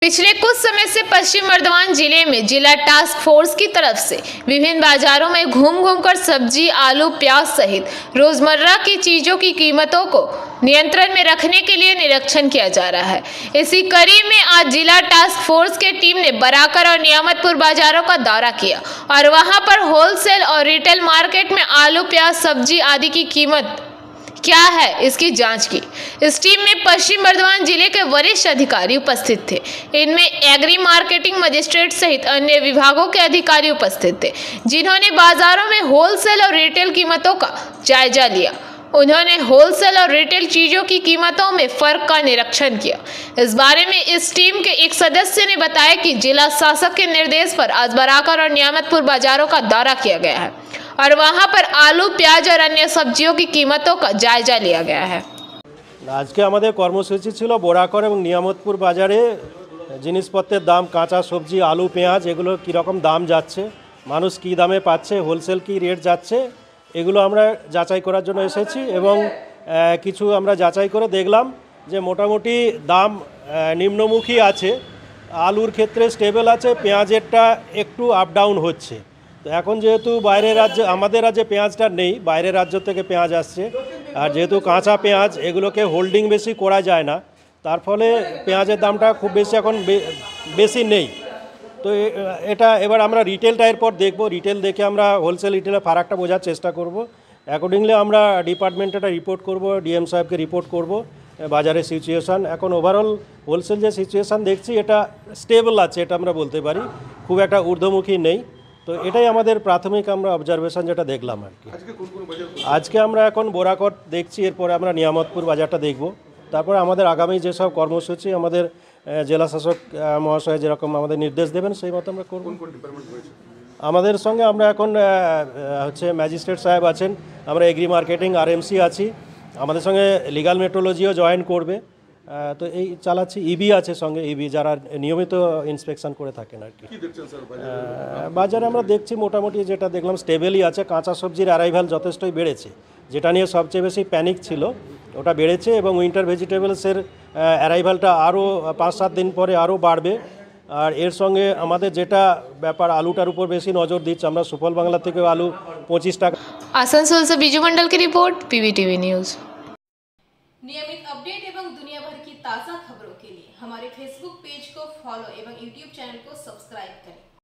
पिछले कुछ समय से पश्चिम बर्धमान जिले में जिला टास्क फोर्स की तरफ से विभिन्न बाजारों में घूम घूम कर सब्जी, आलू, प्याज सहित रोजमर्रा की चीजों की कीमतों को नियंत्रण में रखने के लिए निरीक्षण किया जा रहा है। इसी कड़ी में आज जिला टास्क फोर्स की टीम ने बराकर और नियामतपुर बाजारों का दौरा किया और वहां पर होलसेल और रिटेल मार्केट में आलू, प्याज, सब्जी आदि की कीमत क्या है इसकी जांच की। इस टीम में पश्चिम बर्धमान जिले के वरिष्ठ अधिकारी उपस्थित थे। इनमें एग्री मार्केटिंग मजिस्ट्रेट सहित अन्य विभागों के अधिकारी उपस्थित थे, जिन्होंने बाजारों में होलसेल और रिटेल कीमतों का जायजा लिया। उन्होंने होलसेल और रिटेल चीजों की कीमतों में फर्क का निरीक्षण किया। इस बारे में इस टीम के एक सदस्य ने बताया कि जिला शासक के निर्देश पर आज बराकर और नियामतपुर बाजारों का दौरा किया गया है और वहां पर आलू, प्याज और अन्य सब्जियों की कीमतों का जायजा लिया गया है। आज के हमारे কর্মসূচি ছিল বরাকর এবং নিয়ামতপুর বাজারে জিনিসপত্রের দাম, কাঁচা সবজি, আলু, পেঁয়াজ এগুলো কীরকম দাম যাচ্ছে, মানুষ কী দামে পাচ্ছে, হোলসেল কী রেট যাচ্ছে, এগুলো আমরা যাচাই করার জন্য এসেছি এবং কিছু আমরা যাচাই করে দেখলাম যে মোটামুটি দাম নিম্নমুখী আছে। আলুর ক্ষেত্রে স্টেবল আছে, পেঁয়াজেরটা একটু আপ ডাউন হচ্ছে। তো এখন যেহেতু বাইরের রাজ্যে, আমাদের রাজ্যে পেঁয়াজটা নেই, বাইরের রাজ্য থেকে পেঁয়াজ আসছে, আর যেহেতু কাঁচা পেঁয়াজ এগুলোকে হোল্ডিং বেশি করা যায় না, তার ফলে পেঁয়াজের দামটা খুব বেশি এখন বেশি নেই। তো এটা এবার আমরা রিটেলটা এরপর দেখব, রিটেল দেখে আমরা হোলসেল রিটেলের ফারাকটা বোঝার চেষ্টা করব। অ্যাকর্ডিংলি আমরা ডিপার্টমেন্টে এটা রিপোর্ট করব, ডিএম সাহেবকে রিপোর্ট করব বাজারের সিচুয়েশান। এখন ওভারঅল হোলসেল যে সিচুয়েশান দেখছি এটা স্টেবল আছে, এটা আমরা বলতে পারি, খুব একটা ঊর্ধ্বমুখী নেই। তো এটাই আমাদের প্রাথমিক আমরা অবজারভেশন যেটা দেখলাম আর কি। আজকে আমরা এখন বোরাকট দেখছি, এরপরে আমরা নিয়ামতপুর বাজারটা দেখব, তারপরে আমাদের আগামী যেসব কর্মসূচি আমাদের জেলা শাসক মহাশয় যেরকম আমাদের নির্দেশ দেবেন সেই মতো আমরা করব। আমাদের সঙ্গে আমরা এখন হচ্ছে ম্যাজিস্ট্রেট সাহেব আছেন, আমরা এগ্রি মার্কেটিং আরএমসি আছি, আমাদের সঙ্গে লিগাল মেট্রোলজিও জয়েন করবে। তো এই চালাচ্ছি, ইবি আছে সঙ্গে, ইবি যারা নিয়মিত ইন্সপেকশন করে থাকেন আর কি। বাজারে আমরা দেখছি মোটামুটি যেটা দেখলাম স্টেবেলই আছে। কাঁচা সবজির অ্যারাইভাল যথেষ্টই বেড়েছে, যেটা নিয়ে সবচেয়ে বেশি প্যানিক ছিল ওটা বেড়েছে, এবং উইন্টার ভেজিটেবলসের অ্যারাইভালটা আরও 5-7 দিন পরে আরও বাড়বে। আর এর সঙ্গে আমাদের যেটা ব্যাপার আলুটার উপর বেশি নজর দিচ্ছে, আমরা সুফল বাংলা থেকে আলু 25 টাকা। आसनसोल से बीजू मंडल की रिपोर्ट, पीवीटीवी न्यूज़। नियमित अपडेट एवं दुनिया भर की ताज़ा खबरों के लिए हमारे फेसबुक पेज को फॉलो एवं यूट्यूब चैनल को सब्सक्राइब करें।